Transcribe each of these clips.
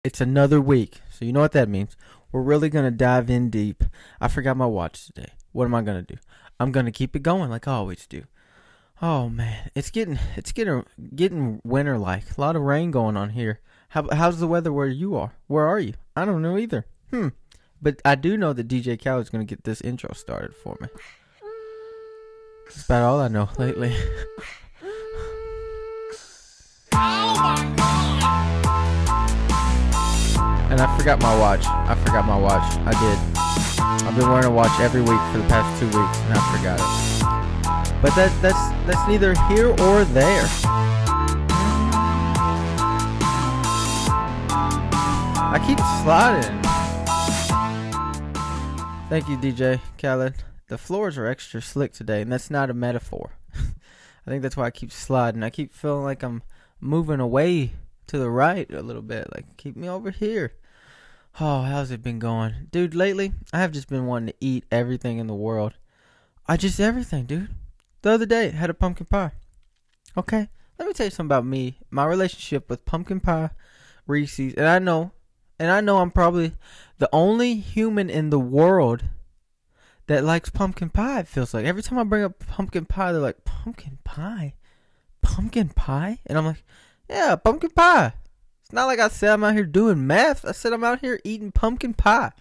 It's another week. So you know what that means. We're really going to dive in deep. I forgot my watch today. What am I going to do? I'm going to keep it going like I always do. Oh man, it's getting winter like. A lot of rain going on here. How's the weather where you are? Where are you? I don't know either. But I do know that DJ Khaled's going to get this intro started for me. That's about all I know lately. And I forgot my watch. I did. I've been wearing a watch every week for the past 2 weeks, and I forgot it. But that's neither here or there. I keep sliding. Thank you, DJ Khaled. The floors are extra slick today, and that's not a metaphor. I think that's why I keep sliding. I keep feeling like I'm moving away to the right a little bit. Like, keep me over here. Oh, how's it been going? Dude, lately, I have just been wanting to eat everything in the world. Everything, dude. The other day, I had a pumpkin pie. Okay? Let me tell you something about me. My relationship with pumpkin pie, Reese's, and I know I'm probably the only human in the world that likes pumpkin pie, it feels like. Every time I bring up pumpkin pie, they're like, pumpkin pie? Pumpkin pie? And I'm like, yeah, pumpkin pie. It's not like I said I'm out here doing math. I said I'm out here eating pumpkin pie.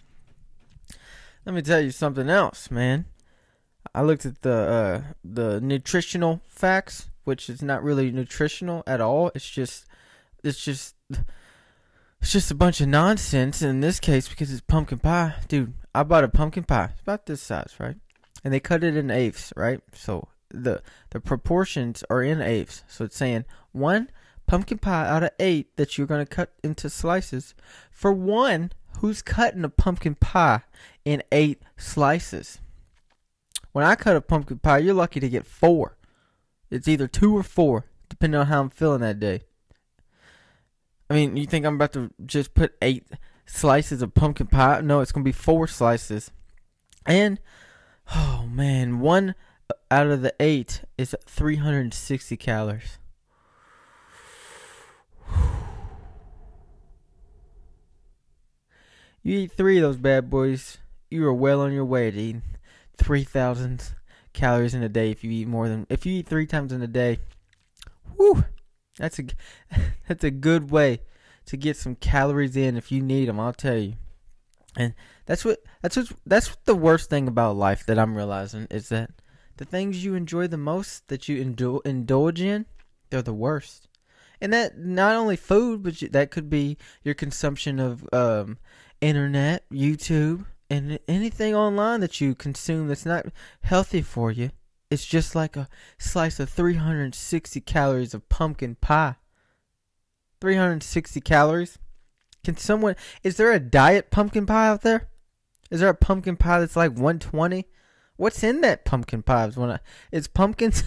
Let me tell you something else, man. I looked at the nutritional facts, which is not really nutritional at all. It's just a bunch of nonsense in this case because it's pumpkin pie. Dude, I bought a pumpkin pie. It's about this size, right? And they cut it in eighths, right? So the proportions are in eighths. So it's saying 1 pumpkin pie out of 8 that you're going to cut into slices for one who's cutting a pumpkin pie in 8 slices. When I cut a pumpkin pie, you're lucky to get 4. It's either 2 or 4, depending on how I'm feeling that day. I mean, you think I'm about to just put 8 slices of pumpkin pie? No, it's going to be 4 slices. And, oh man, 1 out of the 8 is 360 calories. You eat 3 of those bad boys, you are well on your way to eating 3,000 calories in a day. If you eat 3 times in a day, whew, that's a good way to get some calories in if you need them. I'll tell you. And that's the worst thing about life that I'm realizing is that the things you enjoy the most, that you indulge in, they're the worst. And that not only food, but that could be your consumption of internet, YouTube, and anything online that you consume that's not healthy for you. It's just like a slice of 360 calories of pumpkin pie. 360 calories. Is there a diet pumpkin pie out there? Is there a pumpkin pie that's like 120? What's in that pumpkin pie? It's pumpkins.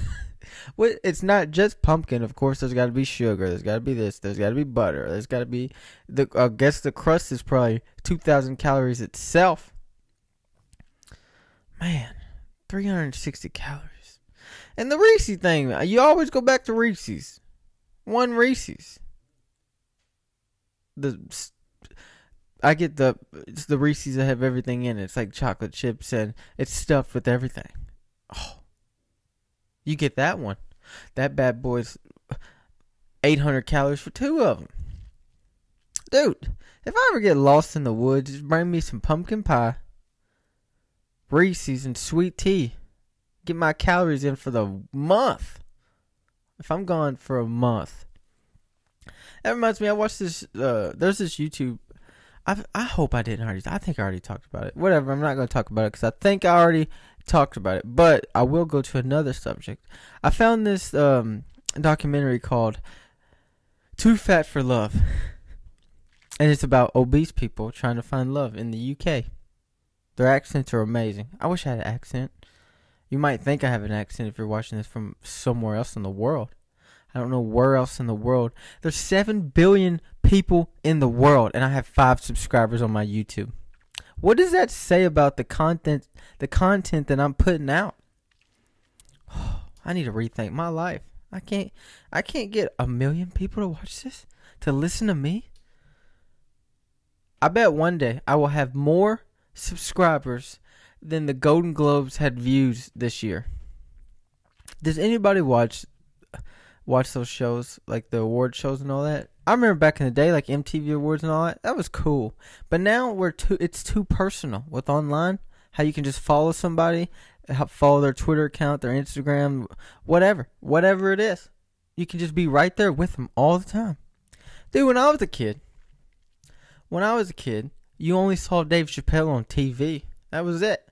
It's not just pumpkin. Of course, there's got to be sugar. There's got to be this. There's got to be butter. There's got to be I guess the crust is probably 2,000 calories itself. Man, 360 calories. And the Reese's thing, you always go back to Reese's. One Reese's. It's the Reese's that have everything in it. It's like chocolate chips and it's stuffed with everything. Oh. You get that one. That bad boy's 800 calories for 2 of them. Dude, if I ever get lost in the woods, just bring me some pumpkin pie, Reese's, and sweet tea. Get my calories in for the month. If I'm gone for a month. That reminds me, I watched this, there's this YouTube, I hope I didn't already, I think I already talked about it. Whatever, I'm not going to talk about it because I think I already talked about it, but I will go to another subject. I found this documentary called Too Fat for Love, and it's about obese people trying to find love in the UK. Their accents are amazing. I wish I had an accent. You might think I have an accent if you're watching this from somewhere else in the world. I don't know where else in the world. There's 7 billion people in the world, and I have 5 subscribers on my YouTube. What does that say about the content that I'm putting out? I need to rethink my life. I can't get 1 million people to watch this, to listen to me. I bet one day I will have more subscribers than the Golden Globes had views this year. Does anybody watch those shows, like the award shows and all that? I remember back in the day, like MTV Awards and all that. That was cool. But now it's too personal with online. How you can just follow somebody, follow their Twitter account, their Instagram, whatever it is. You can just be right there with them all the time. Dude, when I was a kid, you only saw Dave Chappelle on TV. That was it.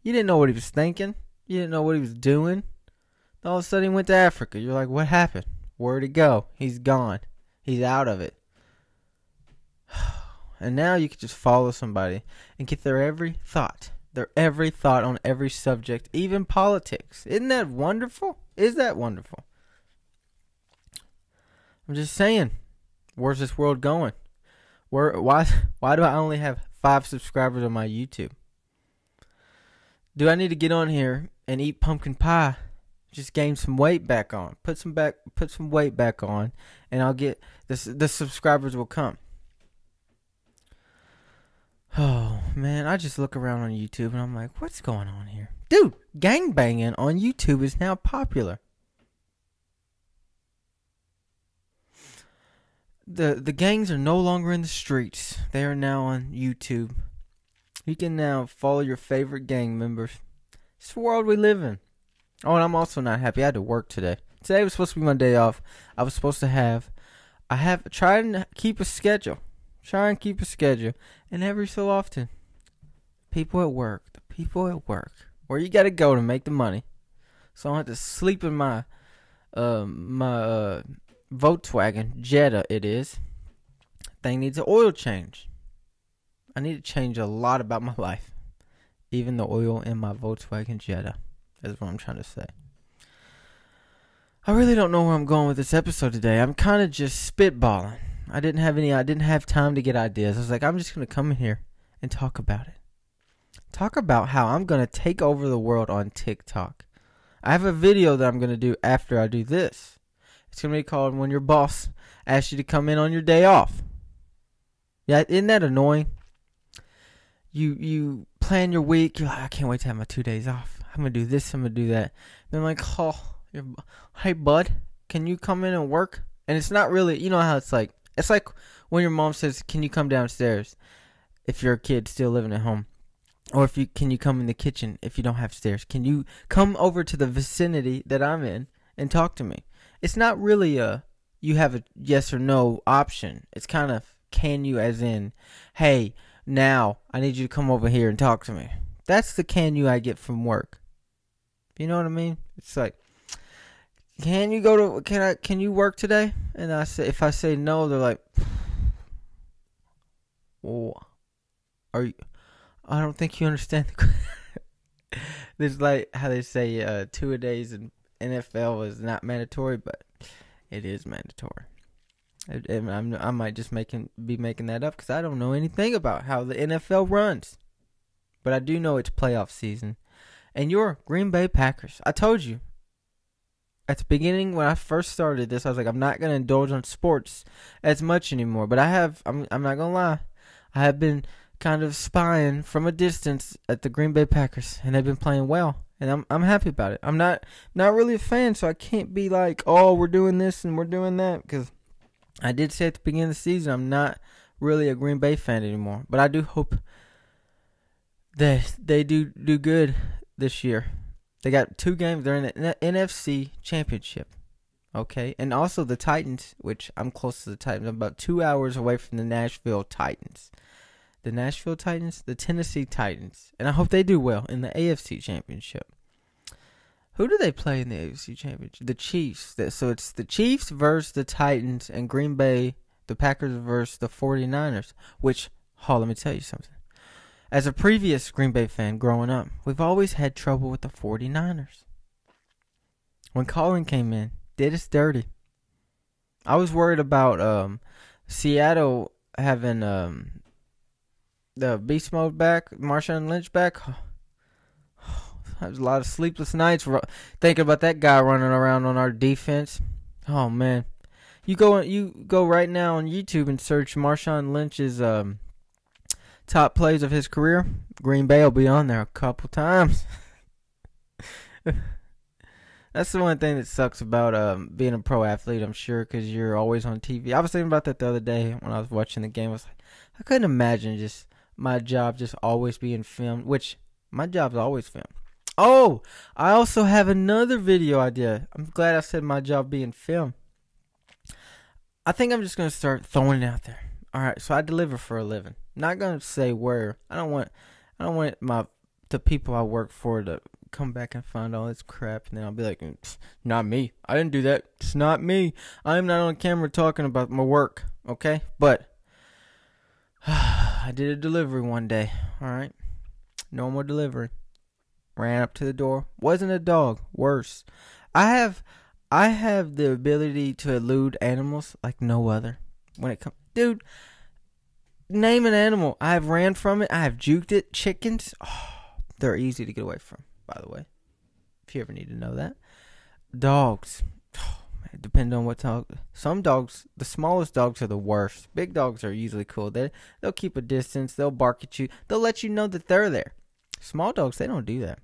You didn't know what he was thinking. You didn't know what he was doing. All of a sudden he went to Africa. You're like, what happened? Where'd he go? He's gone. He's out of it. And now you can just follow somebody and get their every thought on every subject, even politics. Isn't that wonderful? Is that wonderful? I'm just saying, where's this world going? Why do I only have 5 subscribers on my YouTube? Do I need to get on here and eat pumpkin pie? Just gain some weight back on. Put some weight back on, and I'll get the subscribers will come. Oh man, I just look around on YouTube and I'm like, what's going on here? Dude, gangbanging on YouTube is now popular. The gangs are no longer in the streets. They are now on YouTube. You can now follow your favorite gang members. It's the world we live in. Oh, and I'm also not happy. I had to work today. Today was supposed to be my day off. I was supposed to have trying to keep a schedule. And every so often, the people at work, where you got to go to make the money. So I have to sleep in my Volkswagen Jetta. It is. Thing needs an oil change. I need to change a lot about my life. Even the oil in my Volkswagen Jetta. That's what I'm trying to say. I really don't know where I'm going with this episode today. I'm kind of just spitballing. I didn't have time to get ideas. I was like, I'm just going to come in here and talk about it. Talk about how I'm going to take over the world on TikTok. I have a video that I'm going to do after I do this. It's going to be called When Your Boss Asks You to Come In on Your Day Off. Yeah, isn't that annoying? You plan your week. You're like, I can't wait to have my 2 days off. I'm going to do this. I'm going to do that. Then I'm like, hey, bud, can you come in and work? And it's not really, you know how it's like when your mom says, can you come downstairs if you're a kid still living at home? Or can you come in the kitchen if you don't have stairs? Can you come over to the vicinity that I'm in and talk to me? It's not really you have a yes or no option. It's kind of, can you, as in, hey, now I need you to come over here and talk to me. That's the can you I get from work. You know what I mean? It's like, can you work today? And if I say no, they're like, well, I don't think you understand. There's like how they say 2-a-days in NFL is not mandatory, but it is mandatory. I might just be making that up because I don't know anything about how the NFL runs. But I do know it's playoff season. And your Green Bay Packers. I told you. At the beginning, when I first started this, I was like, I'm not going to indulge on sports as much anymore. But I'm not going to lie. I have been kind of spying from a distance at the Green Bay Packers. And they've been playing well. And I'm happy about it. I'm not really a fan, so I can't be like, oh, we're doing this and we're doing that. Because I did say at the beginning of the season, I'm not really a Green Bay fan anymore. But I do hope that they do good this year. They got 2 games. They're in the NFC Championship. Okay. And also the Titans, which I'm close to the Titans. I'm about 2 hours away from the Nashville Titans. The Nashville Titans? The Tennessee Titans. And I hope they do well in the AFC Championship. Who do they play in the AFC Championship? The Chiefs. So it's the Chiefs versus the Titans, and Green Bay, the Packers versus the 49ers. Which, let me tell you something. As a previous Green Bay fan growing up, we've always had trouble with the 49ers. When Colin came in, did us dirty. I was worried about Seattle having the beast mode back, Marshawn Lynch back. There was a lot of sleepless nights thinking about that guy running around on our defense. Oh man, you go right now on YouTube and search Marshawn Lynch's top plays of his career, Green Bay will be on there a couple times. That's the one thing that sucks about being a pro athlete, I'm sure, because you're always on TV. I was thinking about that the other day when I was watching the game. I was like, I couldn't imagine just my job just always being filmed, which my job's always filmed. Oh, I also have another video idea. I'm glad I said my job being filmed. I think I'm just going to start throwing it out there. All right, so I deliver for a living. Not going to say where. I don't want the people I work for to come back and find all this crap, and then I'll be like, not me. I didn't do that. It's not me. I'm not on camera talking about my work, okay? But I did a delivery one day, all right? No more delivery. Ran up to the door. Wasn't a dog. Worse. I have the ability to elude animals like no other. When it comes, dude, name an animal. I have ran from it. I have juked it. Chickens, they're easy to get away from, by the way, if you ever need to know that. Dogs, man, depending on what dog. Some dogs, the smallest dogs are the worst. Big dogs are usually cool. They'll keep a distance. They'll bark at you. They'll let you know that they're there. Small dogs, they don't do that.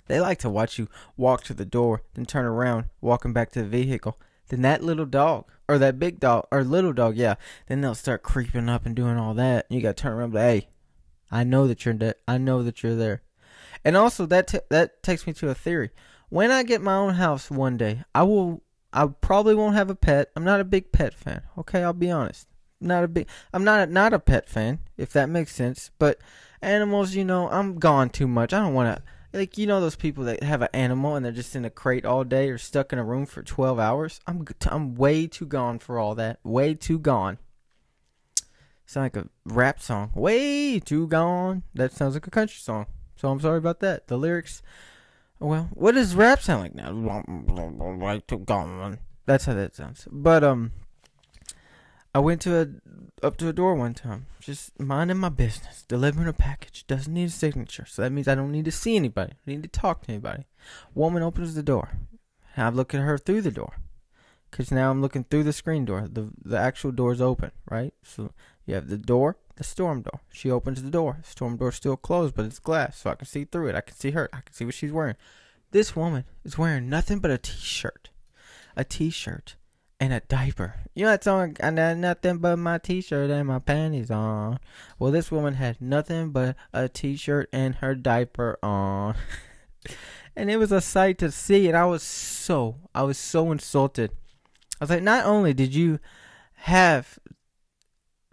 They like to watch you walk to the door, then turn around, walking back to the vehicle. Then that little dog, or that big dog, or little dog, yeah, then they'll start creeping up and doing all that. And you got to turn around and be like, hey, I know that you're there. I know that you're there. And also, that takes me to a theory. When I get my own house one day, I probably won't have a pet. I'm not a big pet fan. Okay, I'll be honest. I'm not a pet fan, if that makes sense. But animals, I'm gone too much. I don't want to, like, those people that have an animal and they're just in a crate all day or stuck in a room for 12 hours. I'm way too gone for all that. Way too gone. Sound like a rap song. Way too gone. That sounds like a country song. So I'm sorry about that. The lyrics, well, what does rap sound like now? Way too gone. That's how that sounds. But I went up to a door one time, just minding my business, delivering a package. Doesn't need a signature, so that means I don't need to see anybody. I need to talk to anybody. Woman opens the door. I look at her through the door, because now I'm looking through the screen door. The actual door's open, right? So you have the door, the storm door. She opens the door. The storm door's still closed, but it's glass, so I can see through it. I can see her. I can see what she's wearing. This woman is wearing nothing but a t-shirt. A t-shirt. And a diaper. You know that song, I got nothing but my t-shirt and my panties on. Well, this woman had nothing but a t-shirt and her diaper on. And it was a sight to see, and I was so insulted. I was like, not only did you have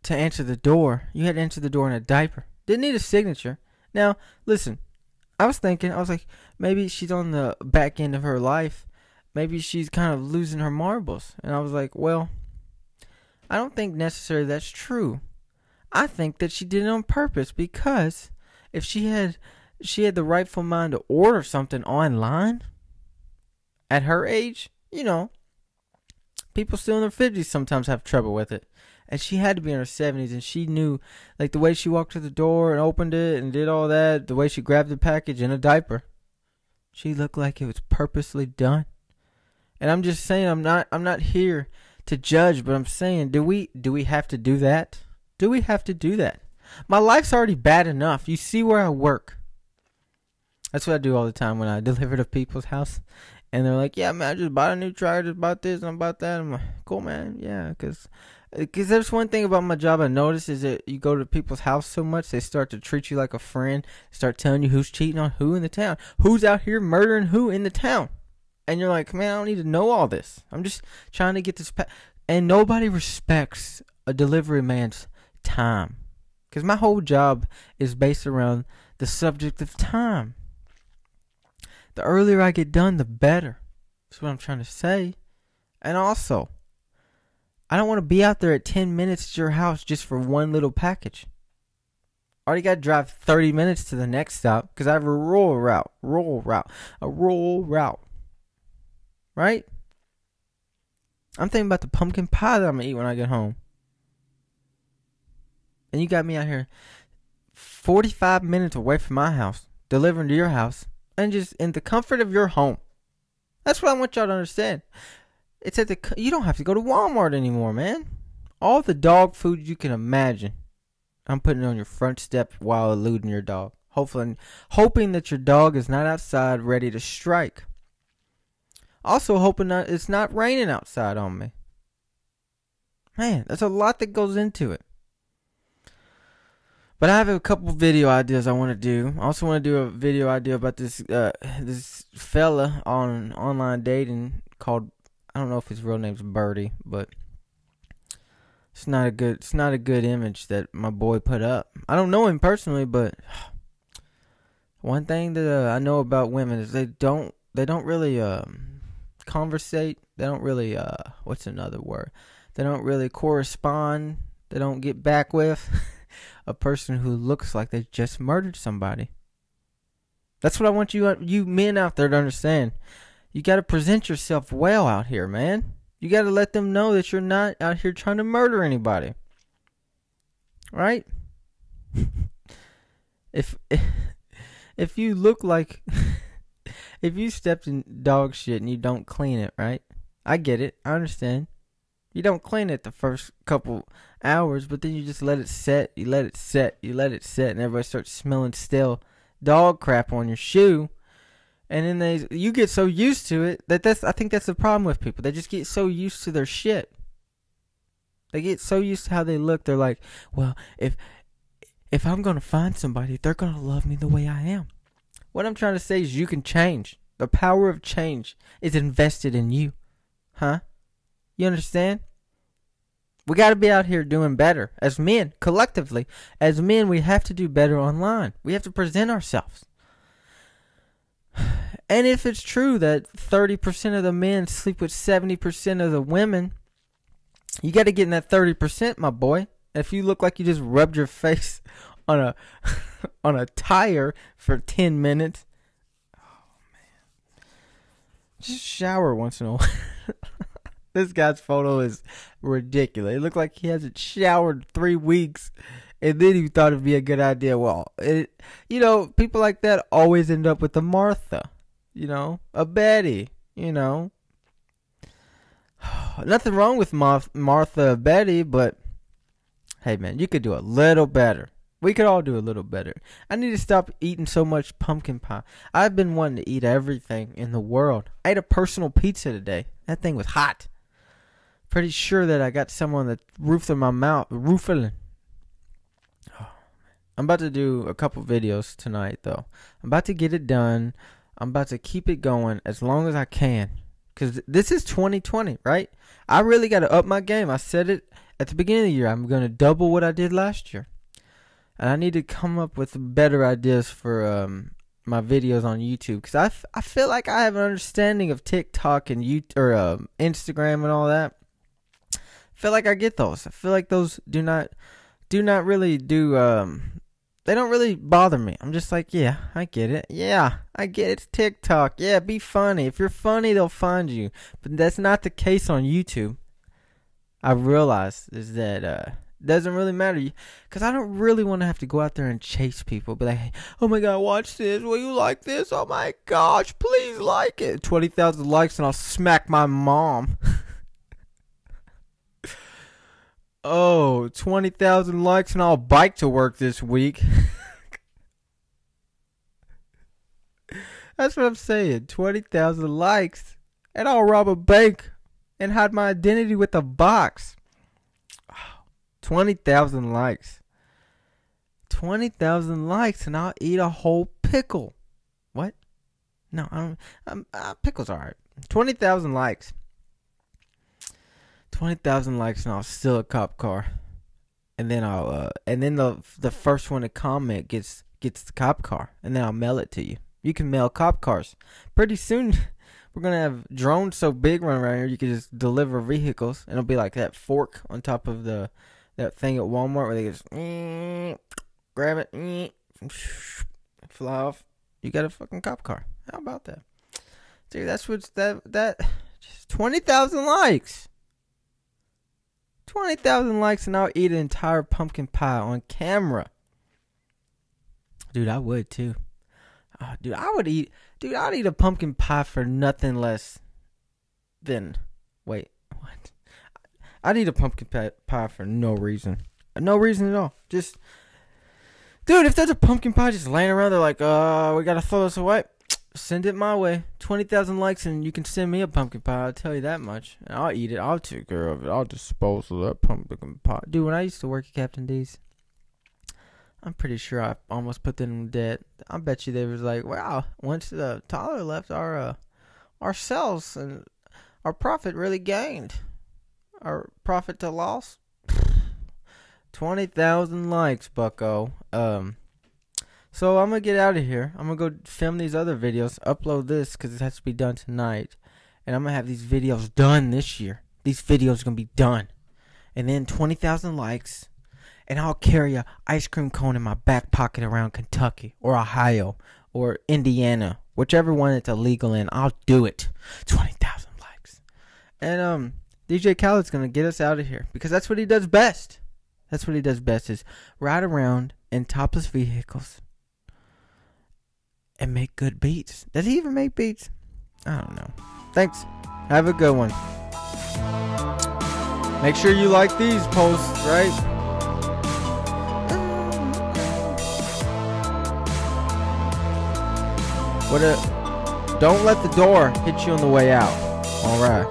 to answer the door, you had to answer the door in a diaper. Didn't need a signature. Now, listen, I was like, maybe she's on the back end of her life. Maybe she's kind of losing her marbles. And I was like, well, I don't think necessarily that's true. I think that she did it on purpose, because if she had the rightful mind to order something online at her age, people still in their 50s sometimes have trouble with it. And she had to be in her 70s, and she knew, like, the way she walked to the door and opened it and did all that, the way she grabbed the package in a diaper, she looked like it was purposely done. And I'm just saying, I'm not here to judge, but I'm saying, do we have to do that? Do we have to do that? My life's already bad enough. You see where I work. That's what I do all the time when I deliver to people's house. And they're like, yeah, man, I just bought a new truck, I just bought this and about that. I'm like, cool, man. Yeah, because there's one thing about my job I noticed is that you go to people's house so much, they start to treat you like a friend, start telling you who's cheating on who in the town, who's out here murdering who in the town. And you're like, man, I don't need to know all this. I'm just trying to get this. And nobody respects a delivery man's time. Because my whole job is based around the subject of time. The earlier I get done, the better. That's what I'm trying to say. And also, I don't want to be out there at 10 minutes to your house just for one little package. I already got to drive 30 minutes to the next stop because I have a rural route. Right? I'm thinking about the pumpkin pie that I'm going to eat when I get home. And you got me out here 45 minutes away from my house, delivering to your house, and just in the comfort of your home. That's what I want y'all to understand. It's you don't have to go to Walmart anymore, man. All the dog food you can imagine I'm putting it on your front step while eluding your dog. Hoping that your dog is not outside ready to strike. Also hoping that it's not raining outside on me. Man, there's a lot that goes into it. But I have a couple video ideas I want to do. I also want to do a video idea about this fella on online dating called, I don't know if his real name's Birdie, but it's not a good image that my boy put up. I don't know him personally, but one thing that I know about women is they don't really conversate. They don't really what's another word? They don't really correspond. They don't get back with a person who looks like they just murdered somebody. That's what I want you men out there to understand. You got to present yourself well out here, man. You got to let them know that you're not out here trying to murder anybody. Right? If you look like if you stepped in dog shit and you don't clean it, right? I get it. I understand. You don't clean it the first couple hours, but then you just let it set. You let it set. And everybody starts smelling stale dog crap on your shoe. And then you get so used to it I think that's the problem with people. They just get so used to their shit. They get so used to how they look. They're like, well, if I'm going to find somebody, they're going to love me the way I am. What I'm trying to say is you can change. The power of change is invested in you. Huh? You understand? We got to be out here doing better. As men, collectively, as men, we have to do better online. We have to present ourselves. And if it's true that 30% of the men sleep with 70% of the women, you got to get in that 30%, my boy. If you look like you just rubbed your face on a tire for 10 minutes, oh man, just shower once in a while. This guy's photo is ridiculous. It looked like he hasn't showered 3 weeks, and then he thought it'd be a good idea. Well, people like that always end up with a Martha, a Betty, Nothing wrong with Martha or Betty, but hey, man, you could do a little better. We could all do a little better. I need to stop eating so much pumpkin pie. I've been wanting to eat everything in the world. I ate a personal pizza today. That thing was hot. Pretty sure that I got some on the roof of my mouth. I'm about to do a couple videos tonight, though. I'm about to get it done. I'm about to keep it going as long as I can. Because this is 2020, right? I really got to up my game. I said it at the beginning of the year. I'm going to double what I did last year. And I need to come up with better ideas for my videos on YouTube. Because I feel like I have an understanding of TikTok and Instagram and all that. I feel like I get those. I feel like those do not really do they don't really bother me. I'm just like, yeah, I get it. Yeah, I get it. It's TikTok. Yeah, be funny. If you're funny, they'll find you. But that's not the case on YouTube. I realized is that it doesn't really matter. Because I don't really want to have to go out there and chase people. But like, oh my God, watch this. Will you like this? Oh my gosh, please like it. 20,000 likes and I'll smack my mom. Oh, 20,000 likes and I'll bike to work this week. That's what I'm saying. 20,000 likes and I'll rob a bank and hide my identity with a box. 20,000 likes. 20,000 likes and I'll eat a whole pickle. What? No, I don't. Pickles are alright. 20,000 likes. 20,000 likes and I'll steal a cop car, and then the first one to comment gets the cop car, and then I'll mail it to you. You can mail cop cars. Pretty soon, we're gonna have drones so big running around here you can just deliver vehicles, and it'll be like that fork on top of that thing at Walmart where they just grab it, fly off. You got a fucking cop car. How about that, dude? That's what's that. Just 20,000 likes. 20,000 likes and I'll eat an entire pumpkin pie on camera. Dude, I would too. I'd eat a pumpkin pie for nothing less than, wait, what? I'd eat a pumpkin pie for no reason. No reason at all. Just, dude, if there's a pumpkin pie just laying around, they're like, we gotta throw this away. Send it my way. 20,000 likes and you can send me a pumpkin pie. I'll tell you that much. And I'll eat it. I'll take care of it. I'll dispose of that pumpkin pie. Dude, when I used to work at Captain D's, I'm pretty sure I almost put them in debt. I bet you they was like, wow, once Tyler left, our sales and our profit really gained. Our profit to loss, 20,000 likes, bucko. So I'm gonna get out of here. I'm gonna go film these other videos, upload this because it has to be done tonight, and I'm gonna have these videos done this year. These videos are gonna be done, and then 20,000 likes, and I'll carry a ice cream cone in my back pocket around Kentucky or Ohio or Indiana, whichever one it's illegal in. I'll do it. 20,000 likes, and DJ Khaled's gonna get us out of here because that's what he does best. That's what he does best is ride around in topless vehicles and make good beats. Does he even make beats? I don't know. Thanks. Have a good one. Make sure you like these posts, right? Don't let the door hit you on the way out. All right.